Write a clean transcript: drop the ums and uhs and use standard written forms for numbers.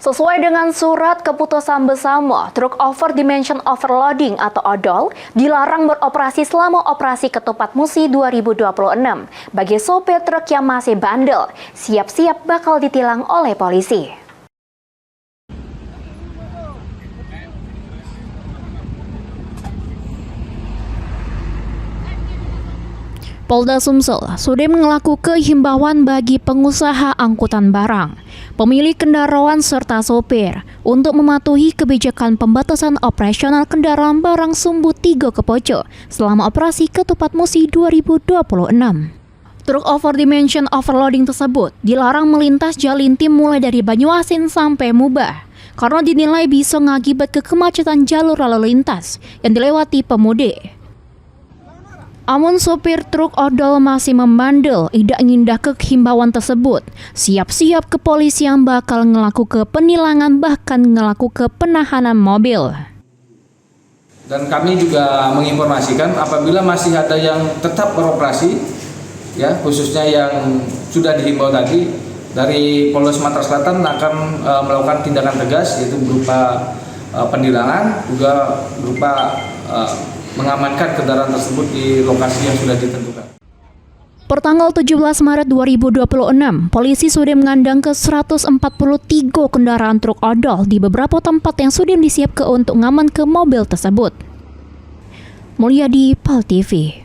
Sesuai dengan surat keputusan bersama, truk over dimension overloading atau ODOL dilarang beroperasi selama operasi Ketupat Musi 2026. Bagi sopir truk yang masih bandel, siap-siap bakal ditilang oleh polisi. Polda Sumsel sudah melakukan himbauan bagi pengusaha angkutan barang, pemilik kendaraan serta sopir untuk mematuhi kebijakan pembatasan operasional kendaraan barang Sumbu 3 Kepoco selama operasi Ketupat Musi 2026. Truk over dimension overloading tersebut dilarang melintas Jalintim mulai dari Banyuasin sampai Mubah karena dinilai bisa mengakibat kemacetan jalur lalu lintas yang dilewati pemudik. Amun sopir truk odol masih membandel, tidak ngindahke himbauan tersebut, siap-siap kepolisian bakal ngelakukan penilangan bahkan ngelakukan penahanan mobil. Dan kami juga menginformasikan apabila masih ada yang tetap beroperasi, ya khususnya yang sudah dihimbau tadi, dari Polres Sumatera Selatan akan melakukan tindakan tegas, yaitu berupa penilangan, juga berupa mengamankan kendaraan tersebut di lokasi yang sudah ditentukan. Pertanggal 17 Maret 2026, polisi sudah mengandang ke 143 kendaraan truk odol di beberapa tempat yang sudah disiapkan untuk ngaman ke mobil tersebut. Mulyadi, PAL TV.